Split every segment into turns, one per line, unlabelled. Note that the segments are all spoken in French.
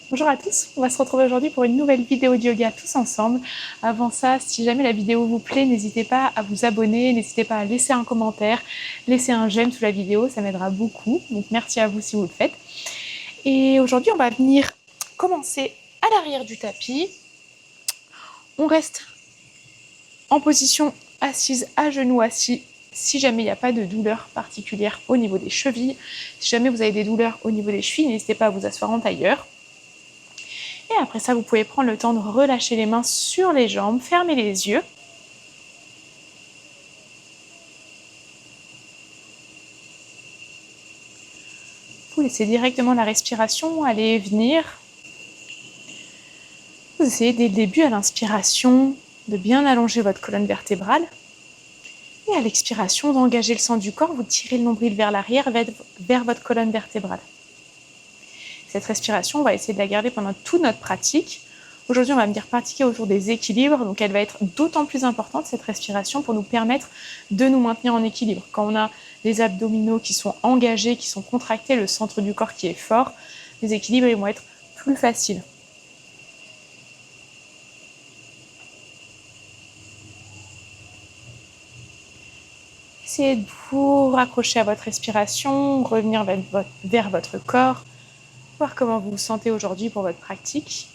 Bonjour à tous, on va se retrouver aujourd'hui pour une nouvelle vidéo de yoga tous ensemble. Avant ça, si jamais la vidéo vous plaît, n'hésitez pas à vous abonner, n'hésitez pas à laisser un commentaire, laisser un j'aime sous la vidéo, ça m'aidera beaucoup. Donc merci à vous si vous le faites. Et aujourd'hui, on va venir commencer à l'arrière du tapis. On reste en position assise, à genoux assis, si jamais il n'y a pas de douleur particulière au niveau des chevilles. Si jamais vous avez des douleurs au niveau des chevilles, n'hésitez pas à vous asseoir en tailleur. Et après ça, vous pouvez prendre le temps de relâcher les mains sur les jambes, fermer les yeux. Vous laissez directement la respiration aller et venir. Vous essayez dès le début à l'inspiration de bien allonger votre colonne vertébrale. Et à l'expiration, d'engager le centre du corps, vous tirez le nombril vers l'arrière, vers votre colonne vertébrale. Cette respiration, on va essayer de la garder pendant toute notre pratique. Aujourd'hui, on va venir pratiquer autour des équilibres, donc elle va être d'autant plus importante, cette respiration, pour nous permettre de nous maintenir en équilibre. Quand on a les abdominaux qui sont engagés, qui sont contractés, le centre du corps qui est fort, les équilibres ils vont être plus faciles. Essayez de vous raccrocher à votre respiration, revenir vers votre corps, voir comment vous vous sentez aujourd'hui pour votre pratique.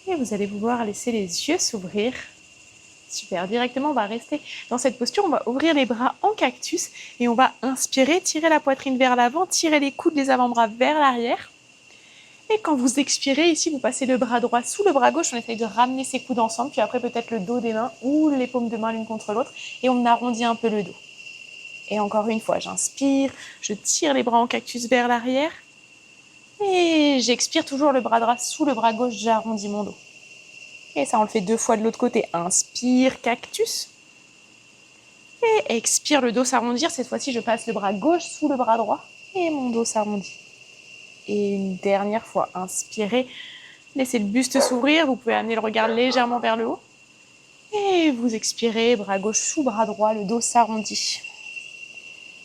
Et vous allez pouvoir laisser les yeux s'ouvrir. Super, directement on va rester dans cette posture, on va ouvrir les bras en cactus et on va inspirer, tirer la poitrine vers l'avant, tirer les coudes des avant-bras vers l'arrière. Et quand vous expirez, ici vous passez le bras droit sous le bras gauche, on essaye de ramener ses coudes ensemble, puis après peut-être le dos des mains ou les paumes de main l'une contre l'autre et on arrondit un peu le dos. Et encore une fois, j'inspire, je tire les bras en cactus vers l'arrière et j'expire toujours le bras droit sous le bras gauche, j'arrondis mon dos. Et ça, on le fait 2 fois de l'autre côté. Inspire, cactus. Et expire, le dos s'arrondir. Cette fois-ci, je passe le bras gauche sous le bras droit. Et mon dos s'arrondit. Et une dernière fois, inspirez. Laissez le buste s'ouvrir. Vous pouvez amener le regard légèrement vers le haut. Et vous expirez, bras gauche sous bras droit. Le dos s'arrondit.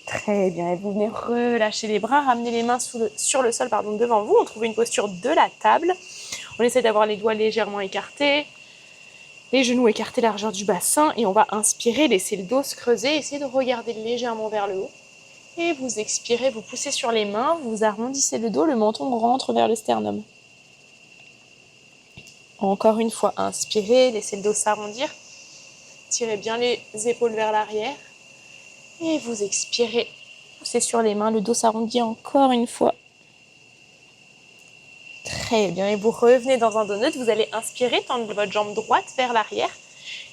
Très bien. Et vous venez relâcher les bras. Ramener les mains sur le sol devant vous. On trouve une posture de la table. On essaie d'avoir les doigts légèrement écartés, les genoux écartés largeur du bassin et on va inspirer, laisser le dos se creuser, essayer de regarder légèrement vers le haut. Et vous expirez, vous poussez sur les mains, vous arrondissez le dos, le menton rentre vers le sternum. Encore une fois, inspirez, laissez le dos s'arrondir, tirez bien les épaules vers l'arrière et vous expirez, poussez sur les mains, le dos s'arrondit encore une fois. Très bien, et vous revenez dans un donut, vous allez inspirer, tendre votre jambe droite vers l'arrière.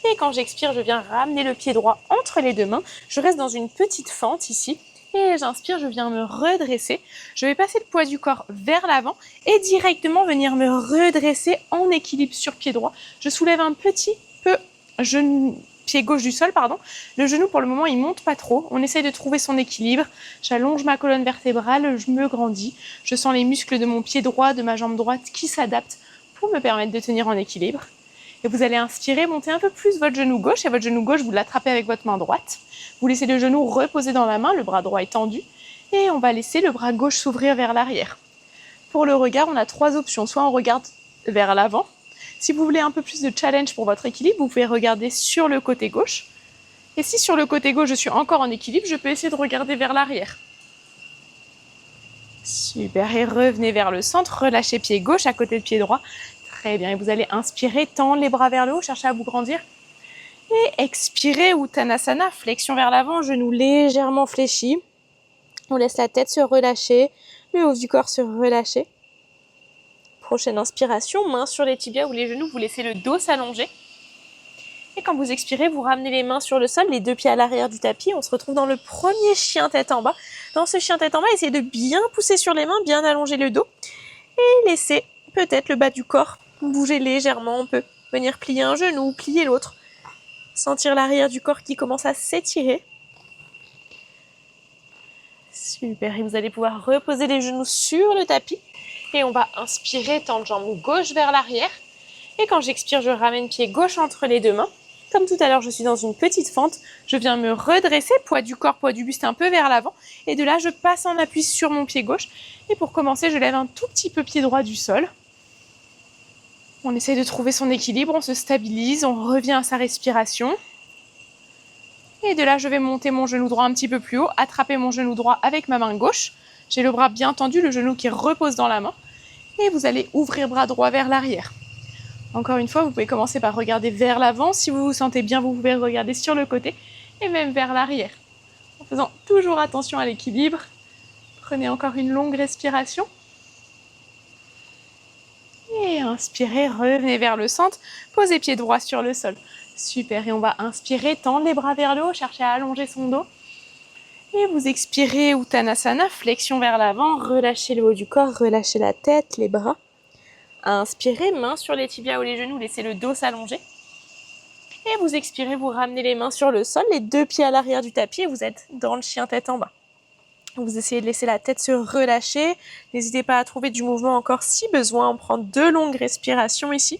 Et quand j'expire, je viens ramener le pied droit entre les deux mains. Je reste dans une petite fente ici. Et j'inspire, je viens me redresser. Je vais passer le poids du corps vers l'avant et directement venir me redresser en équilibre sur pied droit. Je soulève un petit peu pied gauche du sol, Le genou, pour le moment, il monte pas trop. On essaye de trouver son équilibre. J'allonge ma colonne vertébrale, je me grandis. Je sens les muscles de mon pied droit, de ma jambe droite qui s'adaptent pour me permettre de tenir en équilibre. Et vous allez inspirer, monter un peu plus votre genou gauche. Et votre genou gauche, vous l'attrapez avec votre main droite. Vous laissez le genou reposer dans la main, le bras droit est tendu. Et on va laisser le bras gauche s'ouvrir vers l'arrière. Pour le regard, on a 3 options. Soit on regarde vers l'avant. Si vous voulez un peu plus de challenge pour votre équilibre, vous pouvez regarder sur le côté gauche. Et si sur le côté gauche, je suis encore en équilibre, je peux essayer de regarder vers l'arrière. Super, et revenez vers le centre, relâchez pied gauche à côté de pied droit. Très bien, et vous allez inspirer, tendre les bras vers le haut, cherchez à vous grandir. Et expirez, Uttanasana, flexion vers l'avant, genoux légèrement fléchis. On laisse la tête se relâcher, le haut du corps se relâcher. Prochaine inspiration, main sur les tibias ou les genoux, vous laissez le dos s'allonger. Et quand vous expirez, vous ramenez les mains sur le sol, les 2 pieds à l'arrière du tapis. On se retrouve dans le premier chien tête en bas. Dans ce chien tête en bas, essayez de bien pousser sur les mains, bien allonger le dos. Et laissez peut-être le bas du corps bouger légèrement. On peut venir plier un genou, plier l'autre. Sentir l'arrière du corps qui commence à s'étirer. Super, et vous allez pouvoir reposer les genoux sur le tapis. Et on va inspirer, tendre jambe gauche vers l'arrière. Et quand j'expire, je ramène pied gauche entre les 2 mains. Comme tout à l'heure, je suis dans une petite fente. Je viens me redresser, poids du corps, poids du buste un peu vers l'avant. Et de là, je passe en appui sur mon pied gauche. Et pour commencer, je lève un tout petit peu pied droit du sol. On essaie de trouver son équilibre, on se stabilise, on revient à sa respiration. Et de là, je vais monter mon genou droit un petit peu plus haut, attraper mon genou droit avec ma main gauche. J'ai le bras bien tendu, le genou qui repose dans la main. Et vous allez ouvrir bras droit vers l'arrière. Encore une fois, vous pouvez commencer par regarder vers l'avant. Si vous vous sentez bien, vous pouvez regarder sur le côté et même vers l'arrière. En faisant toujours attention à l'équilibre. Prenez encore une longue respiration. Et inspirez, revenez vers le centre. Posez pied droit sur le sol. Super, et on va inspirer, tendre les bras vers le haut, chercher à allonger son dos. Et vous expirez Uttanasana, flexion vers l'avant, relâchez le haut du corps, relâchez la tête, les bras. Inspirez, mains sur les tibias ou les genoux, laissez le dos s'allonger. Et vous expirez, vous ramenez les mains sur le sol, les deux pieds à l'arrière du tapis et vous êtes dans le chien tête en bas. Vous essayez de laisser la tête se relâcher. N'hésitez pas à trouver du mouvement encore si besoin. On prend 2 longues respirations ici.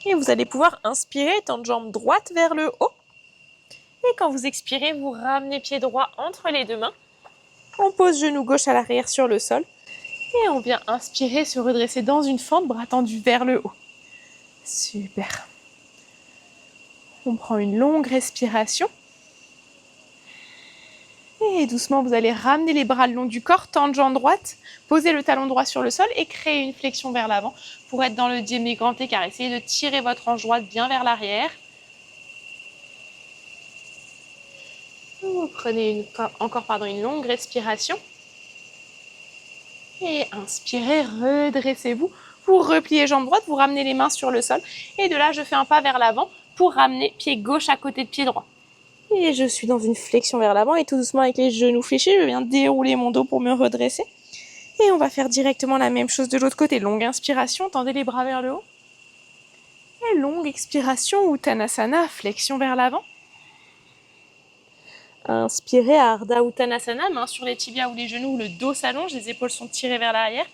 Et vous allez pouvoir inspirer, tendre jambe droite vers le haut. Et quand vous expirez, vous ramenez pied droit entre les deux mains. On pose genou gauche à l'arrière sur le sol. Et on vient inspirer, se redresser dans une fente, bras tendus vers le haut. Super. On prend une longue respiration. Et doucement, vous allez ramener les bras le long du corps, tendre jambe droite, poser le talon droit sur le sol et créer une flexion vers l'avant pour être dans le demi-grand écart. Essayez de tirer votre hanche droite bien vers l'arrière. Vous prenez encore une longue respiration. Et inspirez, redressez-vous. Vous repliez jambe droite, vous ramenez les mains sur le sol. Et de là, je fais un pas vers l'avant pour ramener pied gauche à côté de pied droit. Et je suis dans une flexion vers l'avant et tout doucement avec les genoux fléchis, je viens dérouler mon dos pour me redresser. Et on va faire directement la même chose de l'autre côté. Longue inspiration, tendez les bras vers le haut. Et longue expiration, Uttanasana, flexion vers l'avant. Inspirez, Ardha Uttanasana, main sur les tibias ou les genoux, le dos s'allonge, les épaules sont tirées vers l'arrière.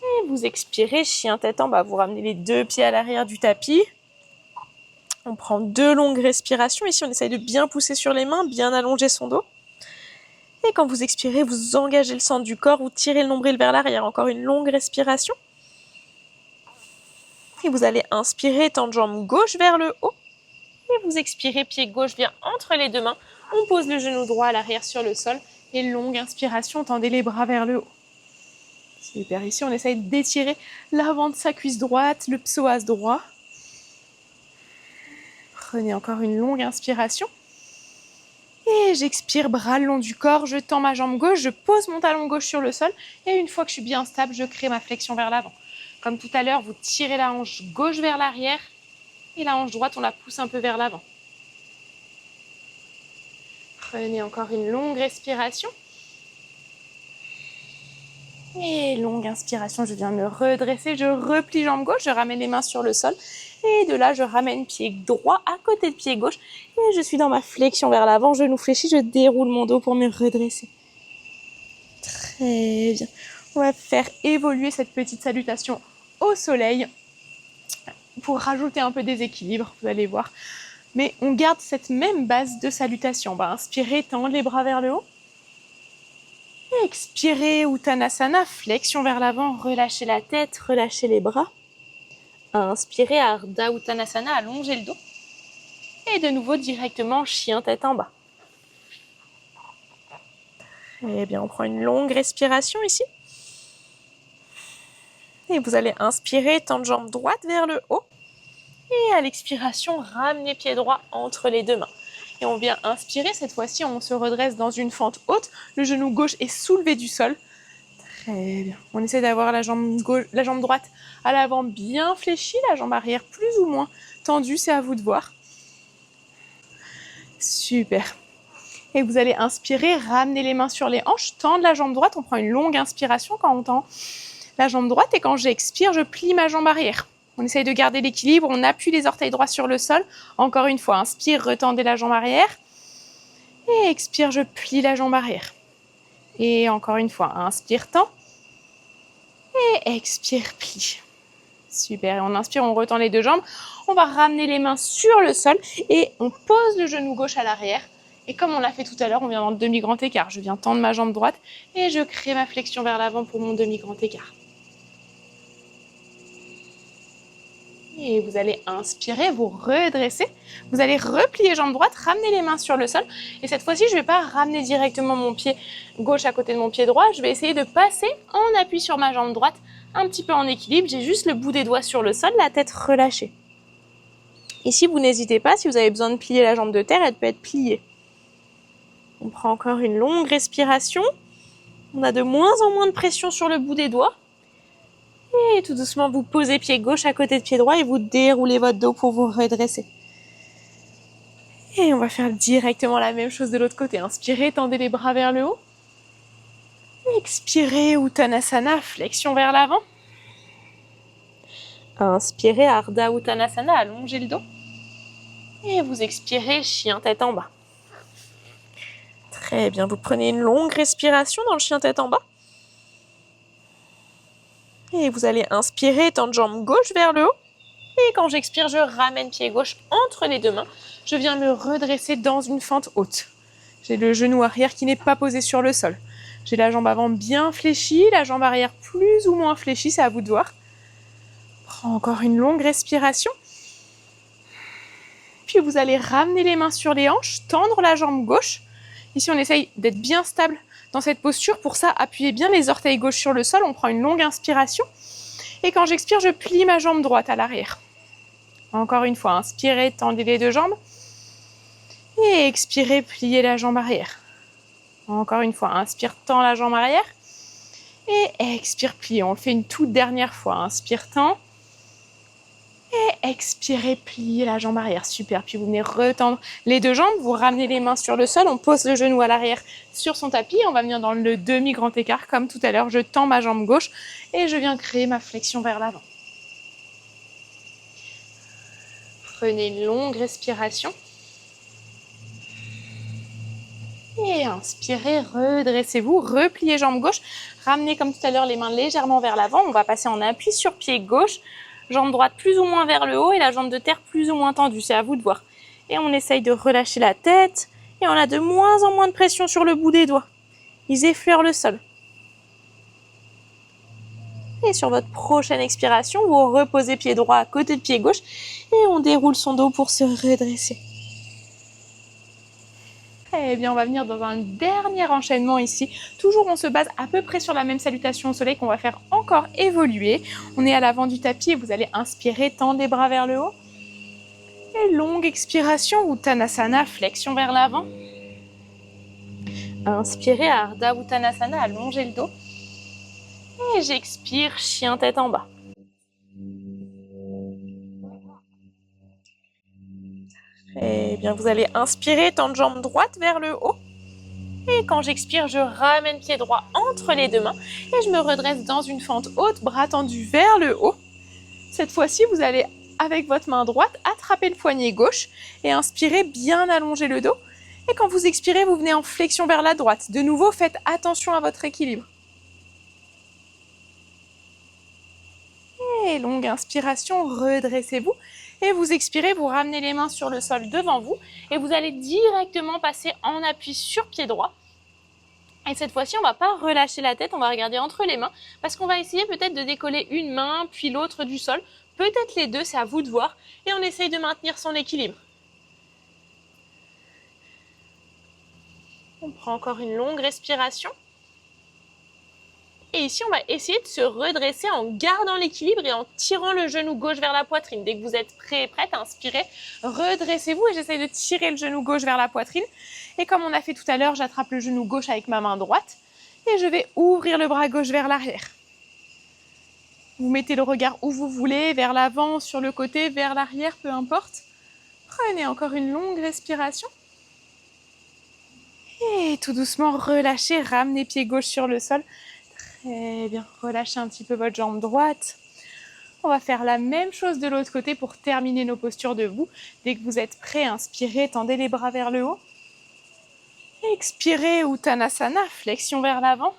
Et vous expirez, chien tête en bas, vous ramenez les deux pieds à l'arrière du tapis. On prend 2 longues respirations. Ici, on essaye de bien pousser sur les mains, bien allonger son dos. Et quand vous expirez, vous engagez le centre du corps, vous tirez le nombril vers l'arrière. Encore une longue respiration. Et vous allez inspirer, tendre jambe gauche vers le haut. Et vous expirez, pied gauche vient entre les deux mains. On pose le genou droit à l'arrière sur le sol. Et longue inspiration, tendez les bras vers le haut. Super, ici, on essaye d'étirer l'avant de sa cuisse droite, le psoas droit. Prenez encore une longue inspiration. Et j'expire, bras le long du corps, je tends ma jambe gauche, je pose mon talon gauche sur le sol. Et une fois que je suis bien stable, je crée ma flexion vers l'avant. Comme tout à l'heure, vous tirez la hanche gauche vers l'arrière. Et la hanche droite, on la pousse un peu vers l'avant. Prenez encore une longue respiration. Et longue inspiration, je viens me redresser, je replie jambe gauche, je ramène les mains sur le sol. Et de là, je ramène pied droit à côté de pied gauche. Et je suis dans ma flexion vers l'avant, genou fléchi, je déroule mon dos pour me redresser. Très bien. On va faire évoluer cette petite salutation au soleil pour rajouter un peu d'équilibre, vous allez voir. Mais on garde cette même base de salutation. On va inspirer, tendre les bras vers le haut. Expirez, Uttanasana, flexion vers l'avant, relâchez la tête, relâchez les bras. Inspirez, Ardha Uttanasana, allongez le dos. Et de nouveau, directement, chien tête en bas. Très bien, on prend une longue respiration ici. Et vous allez inspirer, tendre jambe droite vers le haut. Et à l'expiration, ramenez pied droit entre les deux mains. Et on vient inspirer, cette fois-ci, on se redresse dans une fente haute. Le genou gauche est soulevé du sol. Très bien. On essaie d'avoir la jambe droite à l'avant bien fléchie, la jambe arrière plus ou moins tendue, c'est à vous de voir. Super. Et vous allez inspirer, ramener les mains sur les hanches, tendre la jambe droite. On prend une longue inspiration quand on tend la jambe droite. Et quand j'expire, je plie ma jambe arrière. On essaye de garder l'équilibre, on appuie les orteils droits sur le sol. Encore une fois, inspire, retendez la jambe arrière. Et expire, je plie la jambe arrière. Et encore une fois, inspire, tend. Et expire, plie. Super, et on inspire, on retend les deux jambes. On va ramener les mains sur le sol et on pose le genou gauche à l'arrière. Et comme on l'a fait tout à l'heure, on vient dans le demi-grand écart. Je viens tendre ma jambe droite et je crée ma flexion vers l'avant pour mon demi-grand écart. Et vous allez inspirer, vous redresser. Vous allez replier jambe droite, ramener les mains sur le sol. Et cette fois-ci, je ne vais pas ramener directement mon pied gauche à côté de mon pied droit. Je vais essayer de passer en appui sur ma jambe droite, un petit peu en équilibre. J'ai juste le bout des doigts sur le sol, la tête relâchée. Ici, vous n'hésitez pas, si vous avez besoin de plier la jambe de terre, elle peut être pliée. On prend encore une longue respiration. On a de moins en moins de pression sur le bout des doigts. Et tout doucement, vous posez pied gauche à côté de pied droit et vous déroulez votre dos pour vous redresser. Et on va faire directement la même chose de l'autre côté. Inspirez, tendez les bras vers le haut. Expirez, Uttanasana, flexion vers l'avant. Inspirez, Ardha Uttanasana, allongez le dos. Et vous expirez, chien tête en bas. Très bien, vous prenez une longue respiration dans le chien tête en bas. Et vous allez inspirer, tendre jambe gauche vers le haut. Et quand j'expire, je ramène pied gauche entre les deux mains. Je viens me redresser dans une fente haute. J'ai le genou arrière qui n'est pas posé sur le sol. J'ai la jambe avant bien fléchie, la jambe arrière plus ou moins fléchie, c'est à vous de voir. Prends encore une longue respiration. Puis vous allez ramener les mains sur les hanches, tendre la jambe gauche. Ici, on essaye d'être bien stable dans cette posture. Pour ça, appuyez bien les orteils gauches sur le sol. On prend une longue inspiration. Et quand j'expire, je plie ma jambe droite à l'arrière. Encore une fois, inspirez, tendez les deux jambes. Et expirez, pliez la jambe arrière. Encore une fois, inspire, tend la jambe arrière. Et expire, pliez. On le fait une toute dernière fois. Inspire, tend. Et expirez, pliez la jambe arrière. Super. Puis vous venez retendre les deux jambes. Vous ramenez les mains sur le sol. On pose le genou à l'arrière sur son tapis. On va venir dans le demi-grand écart. Comme tout à l'heure, je tends ma jambe gauche et je viens créer ma flexion vers l'avant. Prenez une longue respiration. Et inspirez, redressez-vous, repliez jambe gauche. Ramenez comme tout à l'heure les mains légèrement vers l'avant. On va passer en appui sur pied gauche. Jambe droite plus ou moins vers le haut et la jambe de terre plus ou moins tendue. C'est à vous de voir. Et on essaye de relâcher la tête. Et on a de moins en moins de pression sur le bout des doigts. Ils effleurent le sol. Et sur votre prochaine expiration, vous reposez pied droit à côté de pied gauche. Et on déroule son dos pour se redresser. Eh bien, on va venir dans un dernier enchaînement ici. Toujours, on se base à peu près sur la même salutation au soleil qu'on va faire encore évoluer. On est à l'avant du tapis et vous allez inspirer, tendre les bras vers le haut. Et longue expiration, Uttanasana, flexion vers l'avant. Inspirez, Ardha Uttanasana, allongez le dos. Et j'expire, chien tête en bas. Eh bien, vous allez inspirer, tendre jambe droite vers le haut. Et quand j'expire, je ramène pied droit entre les deux mains et je me redresse dans une fente haute, bras tendus vers le haut. Cette fois-ci, vous allez, avec votre main droite, attraper le poignet gauche et inspirer, bien allonger le dos. Et quand vous expirez, vous venez en flexion vers la droite. De nouveau, faites attention à votre équilibre. Et longue inspiration, redressez-vous. Et vous expirez, vous ramenez les mains sur le sol devant vous et vous allez directement passer en appui sur pied droit. Et cette fois-ci, on ne va pas relâcher la tête, on va regarder entre les mains parce qu'on va essayer peut-être de décoller une main puis l'autre du sol. Peut-être les deux, c'est à vous de voir. Et on essaye de maintenir son équilibre. On prend encore une longue respiration. Et ici, on va essayer de se redresser en gardant l'équilibre et en tirant le genou gauche vers la poitrine. Dès que vous êtes prêt et prête, inspirez, redressez-vous et j'essaye de tirer le genou gauche vers la poitrine. Et comme on a fait tout à l'heure, j'attrape le genou gauche avec ma main droite et je vais ouvrir le bras gauche vers l'arrière. Vous mettez le regard où vous voulez, vers l'avant, sur le côté, vers l'arrière, peu importe. Prenez encore une longue respiration. Et tout doucement, relâchez, ramenez pied gauche sur le sol. Très bien, relâchez un petit peu votre jambe droite. On va faire la même chose de l'autre côté pour terminer nos postures debout. Dès que vous êtes prêts, inspirez, tendez les bras vers le haut. Expirez, Uttanasana, flexion vers l'avant.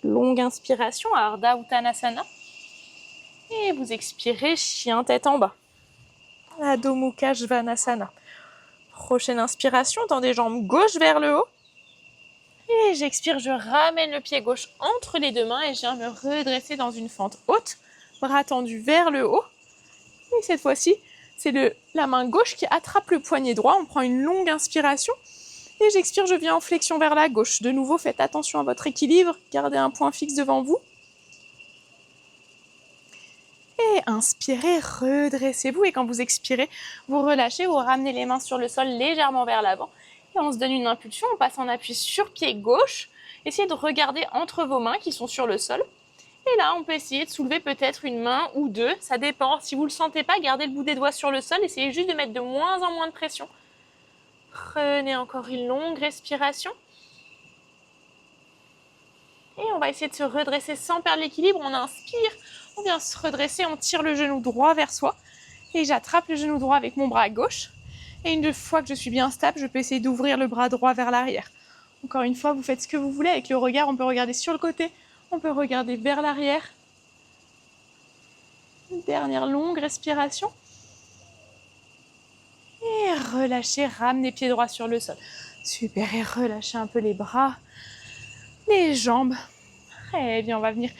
Longue inspiration, Ardha Uttanasana. Et vous expirez, chien tête en bas. Adho Mukha Svanasana. Prochaine inspiration, tendez jambes gauche vers le haut. Et j'expire, je ramène le pied gauche entre les deux mains et je viens me redresser dans une fente haute. Bras tendus vers le haut. Et cette fois-ci, c'est la main gauche qui attrape le poignet droit. On prend une longue inspiration. Et j'expire, je viens en flexion vers la gauche. De nouveau, faites attention à votre équilibre. Gardez un point fixe devant vous. Et inspirez, redressez-vous. Et quand vous expirez, vous relâchez, vous ramenez les mains sur le sol légèrement vers l'avant. Et on se donne une impulsion, on passe en appui sur pied gauche. Essayez de regarder entre vos mains qui sont sur le sol. Et là, on peut essayer de soulever peut-être une main ou deux. Ça dépend. Si vous ne le sentez pas, gardez le bout des doigts sur le sol. Essayez juste de mettre de moins en moins de pression. Prenez encore une longue respiration. Et on va essayer de se redresser sans perdre l'équilibre. On inspire, on vient se redresser, on tire le genou droit vers soi. Et j'attrape le genou droit avec mon bras gauche. Et une fois que je suis bien stable, je peux essayer d'ouvrir le bras droit vers l'arrière. Encore une fois, vous faites ce que vous voulez. Avec le regard, on peut regarder sur le côté, on peut regarder vers l'arrière. Une dernière longue respiration. Et relâchez, ramenez pied droit sur le sol. Super, et relâchez un peu les bras, les jambes. Très bien, on va venir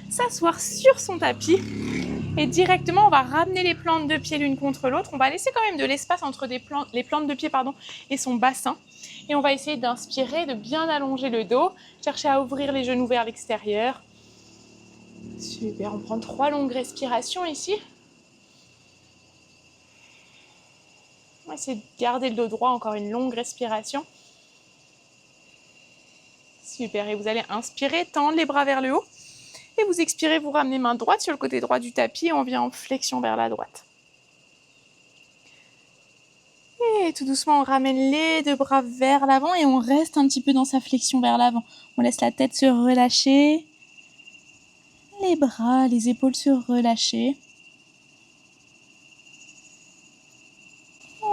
s'asseoir sur son tapis. Et directement, on va ramener les plantes de pied l'une contre l'autre. On va laisser quand même de l'espace entre les plantes de pied et son bassin. Et on va essayer d'inspirer, de bien allonger le dos. Chercher à ouvrir les genoux vers l'extérieur. Super, on prend 3 longues respirations ici. On va essayer de garder le dos droit, encore une longue respiration. Super, et vous allez inspirer, tendre les bras vers le haut. Et vous expirez, vous ramenez main droite sur le côté droit du tapis et on vient en flexion vers la droite. Et tout doucement, on ramène les deux bras vers l'avant et on reste un petit peu dans sa flexion vers l'avant. On laisse la tête se relâcher, les bras, les épaules se relâcher.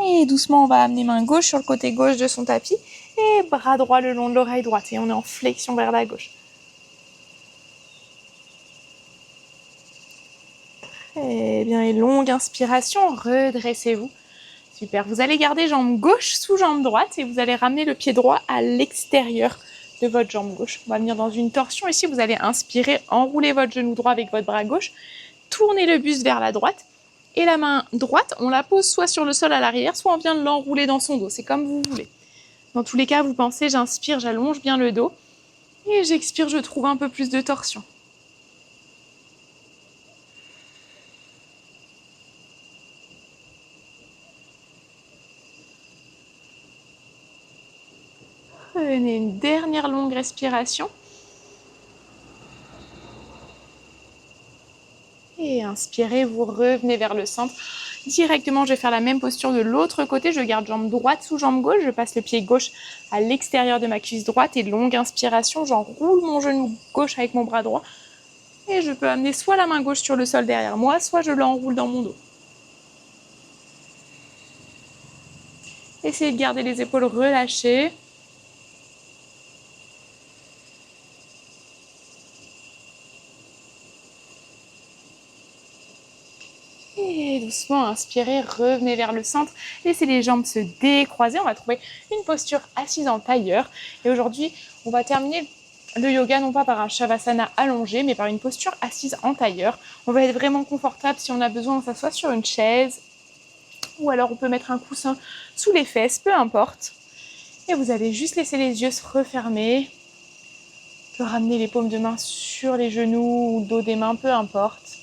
Et doucement, on va amener main gauche sur le côté gauche de son tapis et bras droit le long de l'oreille droite. Et on est en flexion vers la gauche. Très bien, et longue inspiration, redressez-vous. Super, vous allez garder jambe gauche sous jambe droite et vous allez ramener le pied droit à l'extérieur de votre jambe gauche. On va venir dans une torsion ici, vous allez inspirer, enrouler votre genou droit avec votre bras gauche, tournez le buste vers la droite et la main droite, on la pose soit sur le sol à l'arrière, soit on vient de l'enrouler dans son dos, c'est comme vous voulez. Dans tous les cas, vous pensez, j'inspire, j'allonge bien le dos et j'expire, je trouve un peu plus de torsion. Prenez une dernière longue respiration. Et inspirez, vous revenez vers le centre. Directement, je vais faire la même posture de l'autre côté. Je garde jambe droite sous jambe gauche. Je passe le pied gauche à l'extérieur de ma cuisse droite. Et longue inspiration, j'enroule mon genou gauche avec mon bras droit. Et je peux amener soit la main gauche sur le sol derrière moi, soit je l'enroule dans mon dos. Essayez de garder les épaules relâchées. Et doucement, inspirez, revenez vers le centre. Laissez les jambes se décroiser. On va trouver une posture assise en tailleur. Et aujourd'hui, on va terminer le yoga non pas par un shavasana allongé, mais par une posture assise en tailleur. On va être vraiment confortable. Si on a besoin, on s'assoit sur une chaise. Ou alors on peut mettre un coussin sous les fesses, peu importe. Et vous allez juste laisser les yeux se refermer. On peut ramener les paumes de main sur les genoux ou le dos des mains, peu importe.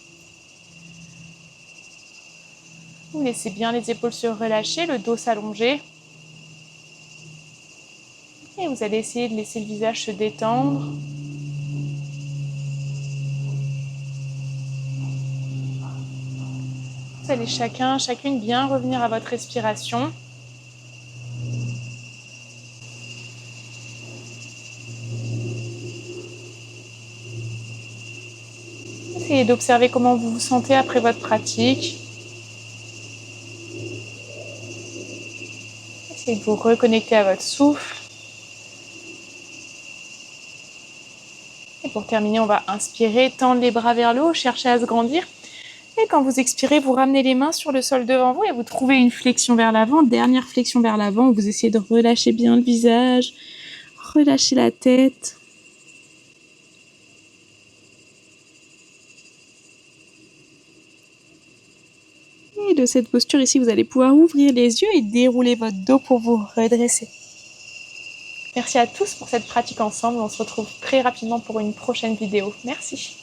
Vous laissez bien les épaules se relâcher, le dos s'allonger. Et vous allez essayer de laisser le visage se détendre. Vous allez chacune bien revenir à votre respiration. Essayez d'observer comment vous vous sentez après votre pratique. Essayez de vous reconnecter à votre souffle. Et pour terminer, on va inspirer, tendre les bras vers le haut, chercher à se grandir. Et quand vous expirez, vous ramenez les mains sur le sol devant vous et vous trouvez une flexion vers l'avant, dernière flexion vers l'avant, où vous essayez de relâcher bien le visage, relâcher la tête. Et de cette posture ici, vous allez pouvoir ouvrir les yeux et dérouler votre dos pour vous redresser. Merci à tous pour cette pratique ensemble. On se retrouve très rapidement pour une prochaine vidéo. Merci.